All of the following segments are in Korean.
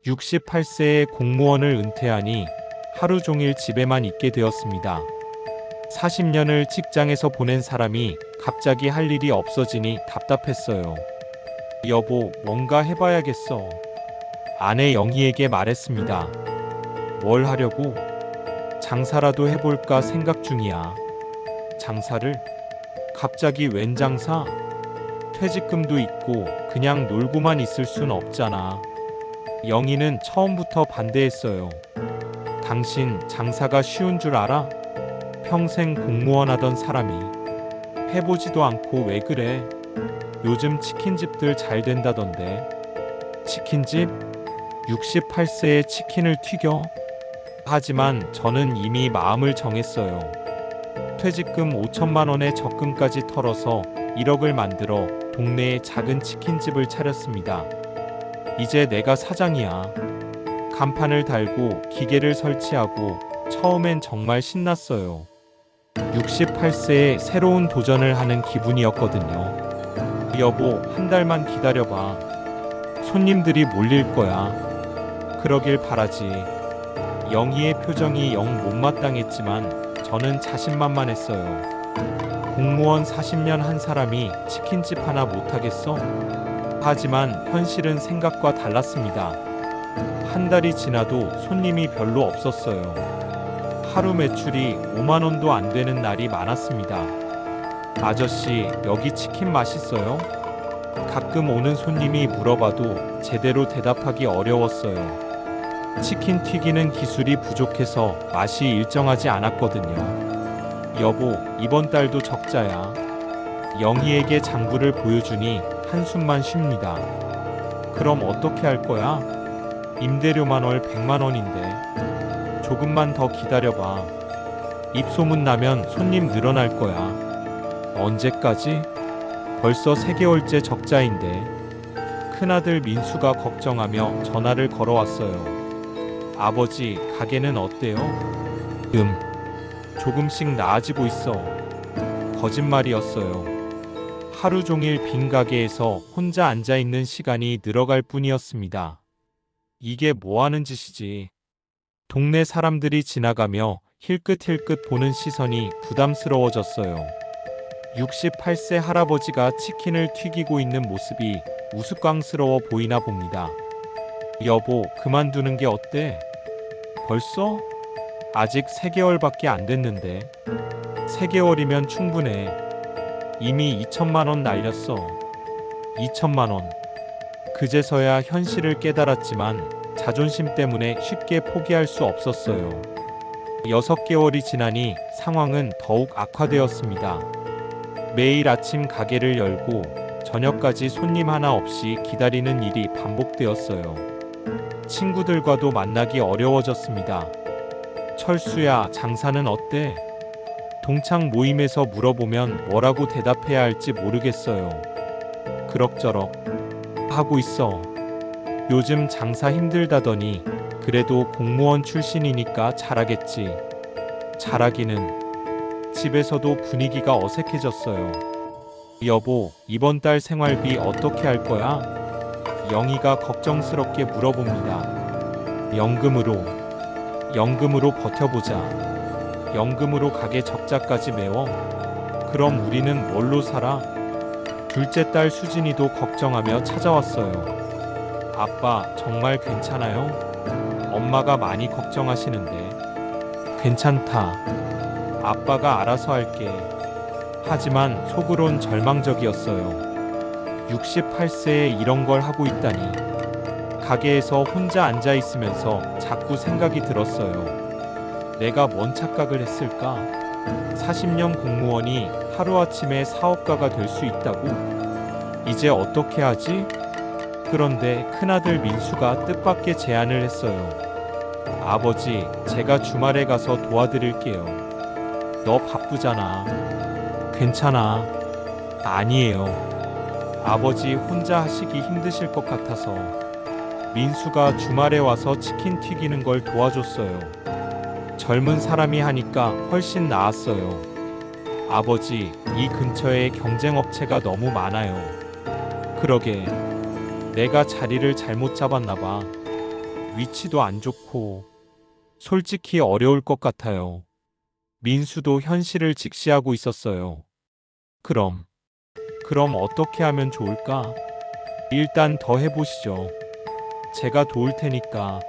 68세의 공무원을 은퇴하니 하루 종일 집에만 있게 되었습니다. 40년을 직장에서 보낸 사람이 갑자기 할 일이 없어지니 답답했어요. 여보, 뭔가 해봐야겠어. 아내 영희에게 말했습니다. 뭘 하려고? 장사라도 해볼까 생각 중이야. 장사를? 갑자기 웬 장사? 퇴직금도 있고 그냥 놀고만 있을 순 없잖아. 영희는 처음부터 반대했어요. 당신 장사가 쉬운 줄 알아? 평생 공무원 하던 사람이 해보지도 않고 왜 그래? 요즘 치킨집들 잘 된다던데. 치킨집? 68세에 치킨을 튀겨? 하지만 저는 이미 마음을 정했어요. 퇴직금 5천만 원의 적금까지 털어서 1억을 만들어 동네에 작은 치킨집을 차렸습니다. 이제 내가 사장이야. 간판을 달고 기계를 설치하고 처음엔 정말 신났어요. 68세에 새로운 도전을 하는 기분이었거든요. 여보, 한 달만 기다려봐. 손님들이 몰릴 거야. 그러길 바라지. 영희의 표정이 영 못마땅했지만 저는 자신만만했어요. 공무원 40년 한 사람이 치킨집 하나 못하겠어? 하지만 현실은 생각과 달랐습니다. 한 달이 지나도 손님이 별로 없었어요. 하루 매출이 5만 원도 안 되는 날이 많았습니다. 아저씨, 여기 치킨 맛있어요? 가끔 오는 손님이 물어봐도 제대로 대답하기 어려웠어요. 치킨 튀기는 기술이 부족해서 맛이 일정하지 않았거든요. 여보, 이번 달도 적자야. 영희에게 장부를 보여주니 한숨만 쉽니다. 그럼 어떻게 할 거야? 임대료만 월 100만 원인데. 조금만 더 기다려봐. 입소문 나면 손님 늘어날 거야. 언제까지? 벌써 3개월째 적자인데. 큰아들 민수가 걱정하며 전화를 걸어왔어요. 아버지, 가게는 어때요? 조금씩 나아지고 있어. 거짓말이었어요. 하루 종일 빈 가게에서 혼자 앉아있는 시간이 늘어갈 뿐이었습니다. 이게 뭐 하는 짓이지? 동네 사람들이 지나가며 힐끗힐끗 보는 시선이 부담스러워졌어요. 68세 할아버지가 치킨을 튀기고 있는 모습이 우스꽝스러워 보이나 봅니다. 여보, 그만두는 게 어때? 벌써? 아직 3개월밖에 안 됐는데. 3개월이면 충분해. 이미 2천만 원 날렸어. 2천만 원. 그제서야 현실을 깨달았지만 자존심 때문에 쉽게 포기할 수 없었어요. 6개월이 지나니 상황은 더욱 악화되었습니다. 매일 아침 가게를 열고 저녁까지 손님 하나 없이 기다리는 일이 반복되었어요. 친구들과도 만나기 어려워졌습니다. 철수야, 장사는 어때? 동창 모임에서 물어보면 뭐라고 대답해야 할지 모르겠어요. 그럭저럭 하고 있어. 요즘 장사 힘들다더니 그래도 공무원 출신이니까 잘하겠지. 잘하기는. 집에서도 분위기가 어색해졌어요. 여보, 이번 달 생활비 어떻게 할 거야? 영희가 걱정스럽게 물어봅니다. 연금으로 버텨보자. 연금으로 가게 적자까지 메워. 그럼 우리는 뭘로 살아? 둘째 딸 수진이도 걱정하며 찾아왔어요. 아빠, 정말 괜찮아요? 엄마가 많이 걱정하시는데. 괜찮다. 아빠가 알아서 할게. 하지만 속으론 절망적이었어요. 68세에 이런 걸 하고 있다니. 가게에서 혼자 앉아 있으면서 자꾸 생각이 들었어요. 내가 뭔 착각을 했을까? 40년 공무원이 하루아침에 사업가가 될 수 있다고? 이제 어떻게 하지? 그런데 큰아들 민수가 뜻밖의 제안을 했어요. 아버지, 제가 주말에 가서 도와드릴게요. 너 바쁘잖아. 괜찮아. 아니에요. 아버지 혼자 하시기 힘드실 것 같아서. 민수가 주말에 와서 치킨 튀기는 걸 도와줬어요. 젊은 사람이 하니까 훨씬 나았어요. 아버지, 이 근처에 경쟁업체가 너무 많아요. 그러게, 내가 자리를 잘못 잡았나 봐. 위치도 안 좋고 솔직히 어려울 것 같아요. 민수도 현실을 직시하고 있었어요. 그럼 어떻게 하면 좋을까? 일단 더 해보시죠. 제가 도울 테니까.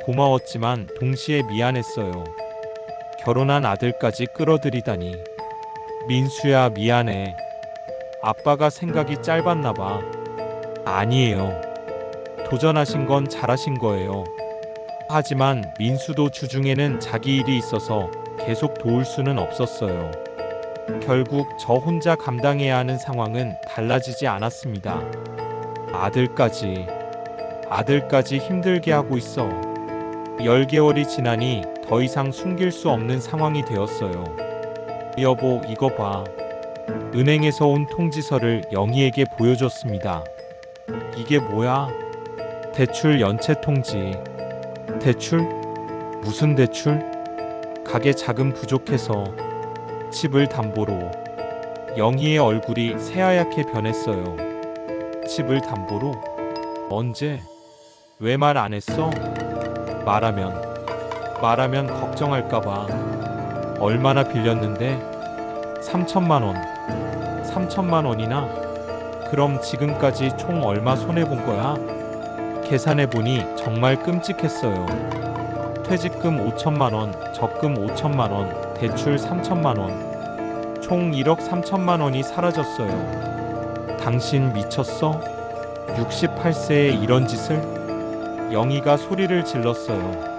고마웠지만 동시에 미안했어요. 결혼한 아들까지 끌어들이다니. 민수야, 미안해. 아빠가 생각이 짧았나 봐. 아니에요. 도전하신 건 잘하신 거예요. 하지만 민수도 주중에는 자기 일이 있어서 계속 도울 수는 없었어요. 결국 저 혼자 감당해야 하는 상황은 달라지지 않았습니다. 아들까지 힘들게 하고 있어. 10개월이 지나니 더 이상 숨길 수 없는 상황이 되었어요. 여보, 이거 봐. 은행에서 온 통지서를 영희에게 보여줬습니다. 이게 뭐야? 대출 연체 통지. 대출? 무슨 대출? 가게 자금 부족해서 집을 담보로. 영희의 얼굴이 새하얗게 변했어요. 집을 담보로? 언제? 왜 말 안 했어? 말하면 걱정할까봐. 얼마나 빌렸는데? 3천만 원. 3천만 원이나? 그럼 지금까지 총 얼마 손해본 거야? 계산해보니 정말 끔찍했어요. 퇴직금 5천만 원, 적금 5천만 원, 대출 3천만 원. 총 1억 3천만 원이 사라졌어요. 당신 미쳤어? 68세에 이런 짓을? 영희가 소리를 질렀어요.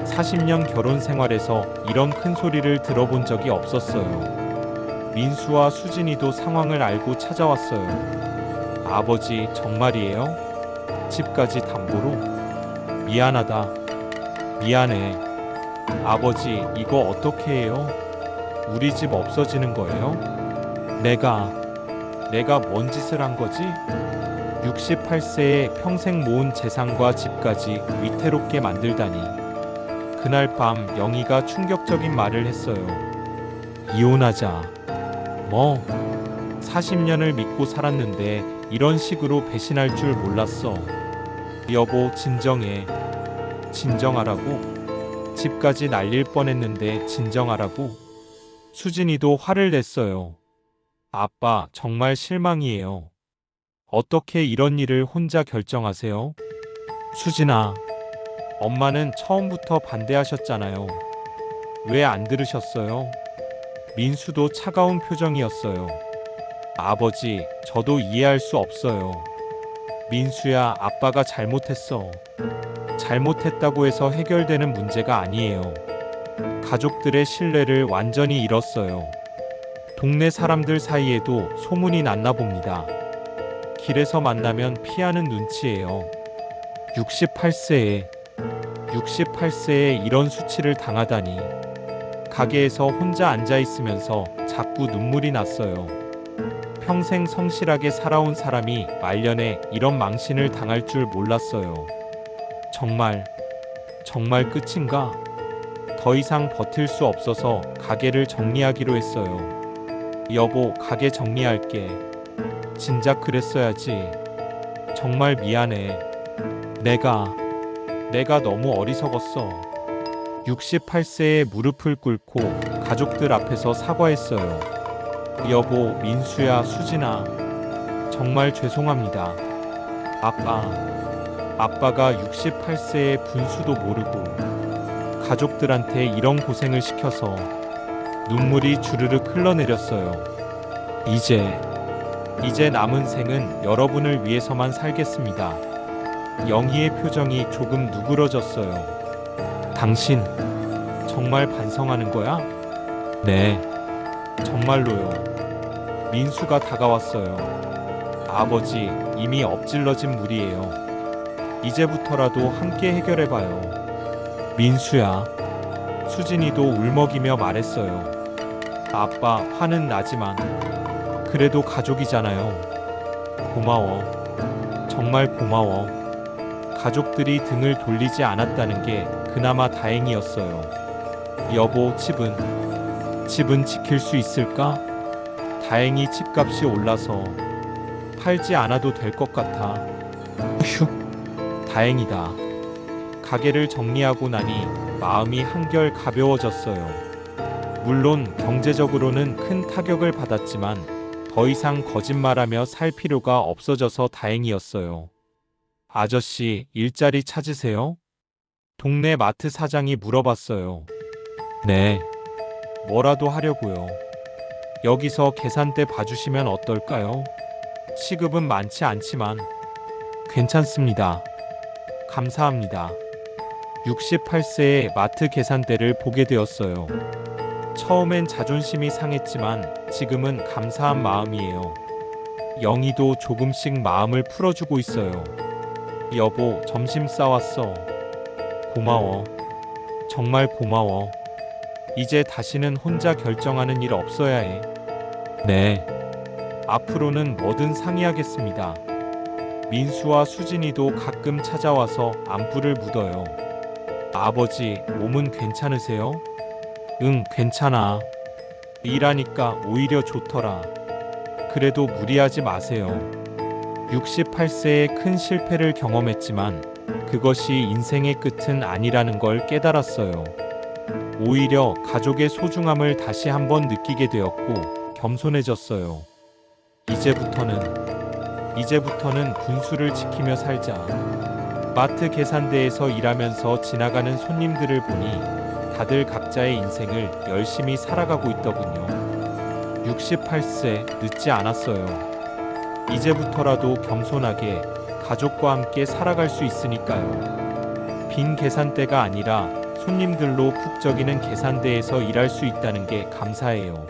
40년 결혼 생활에서 이런 큰 소리를 들어본 적이 없었어요. 민수와 수진이도 상황을 알고 찾아왔어요. 아버지, 정말이에요? 집까지 담보로? 미안하다. 미안해. 아버지, 이거 어떻게 해요? 우리 집 없어지는 거예요? 내가 뭔 짓을 한 거지? 68세에 평생 모은 재산과 집까지 위태롭게 만들다니. 그날 밤 영희가 충격적인 말을 했어요. 이혼하자. 뭐? 40년을 믿고 살았는데 이런 식으로 배신할 줄 몰랐어. 여보, 진정해. 진정하라고? 집까지 날릴 뻔했는데 진정하라고? 수진이도 화를 냈어요. 아빠, 정말 실망이에요. 어떻게 이런 일을 혼자 결정하세요? 수진아, 엄마는 처음부터 반대하셨잖아요. 왜 안 들으셨어요? 민수도 차가운 표정이었어요. 아버지, 저도 이해할 수 없어요. 민수야, 아빠가 잘못했어. 잘못했다고 해서 해결되는 문제가 아니에요. 가족들의 신뢰를 완전히 잃었어요. 동네 사람들 사이에도 소문이 났나 봅니다. 길에서 만나면 피하는 눈치예요. 68세에 이런 수치를 당하다니. 가게에서 혼자 앉아 있으면서 자꾸 눈물이 났어요. 평생 성실하게 살아온 사람이 말년에 이런 망신을 당할 줄 몰랐어요. 정말 끝인가? 더 이상 버틸 수 없어서 가게를 정리하기로 했어요. 여보, 가게 정리할게. 진작 그랬어야지. 정말 미안해. 내가 너무 어리석었어. 68세에 무릎을 꿇고 가족들 앞에서 사과했어요. 여보, 민수야, 수진아. 정말 죄송합니다. 아빠가 68세의 분수도 모르고 가족들한테 이런 고생을 시켜서. 눈물이 주르륵 흘러내렸어요. 이제 남은 생은 여러분을 위해서만 살겠습니다. 영희의 표정이 조금 누그러졌어요. 당신 정말 반성하는 거야? 네, 정말로요. 민수가 다가왔어요. 아버지, 이미 엎질러진 물이에요. 이제부터라도 함께 해결해봐요. 민수야. 수진이도 울먹이며 말했어요. 아빠, 화는 나지만 그래도 가족이잖아요. 고마워. 정말 고마워. 가족들이 등을 돌리지 않았다는 게 그나마 다행이었어요. 여보, 집은 지킬 수 있을까? 다행히 집값이 올라서 팔지 않아도 될 것 같아. 휴, 다행이다. 가게를 정리하고 나니 마음이 한결 가벼워졌어요. 물론 경제적으로는 큰 타격을 받았지만 더 이상 거짓말하며 살 필요가 없어져서 다행이었어요. 아저씨, 일자리 찾으세요? 동네 마트 사장이 물어봤어요. 네. 뭐라도 하려고요. 여기서 계산대 봐주시면 어떨까요? 시급은 많지 않지만. 괜찮습니다. 감사합니다. 68세의 마트 계산대를 보게 되었어요. 처음엔 자존심이 상했지만 지금은 감사한 마음이에요. 영희도 조금씩 마음을 풀어주고 있어요. 여보, 점심 싸왔어. 고마워. 정말 고마워. 이제 다시는 혼자 결정하는 일 없어야 해. 네. 앞으로는 뭐든 상의하겠습니다. 민수와 수진이도 가끔 찾아와서 안부를 묻어요. 아버지, 몸은 괜찮으세요? 응, 괜찮아. 일하니까 오히려 좋더라. 그래도 무리하지 마세요. 68세에 큰 실패를 경험했지만 그것이 인생의 끝은 아니라는 걸 깨달았어요. 오히려 가족의 소중함을 다시 한번 느끼게 되었고 겸손해졌어요. 이제부터는 분수를 지키며 살자. 마트 계산대에서 일하면서 지나가는 손님들을 보니 다들 각자의 인생을 열심히 살아가고 있더군요. 68세 늦지 않았어요. 이제부터라도 겸손하게 가족과 함께 살아갈 수 있으니까요. 빈 계산대가 아니라 손님들로 푹 적이는 계산대에서 일할 수 있다는 게 감사해요.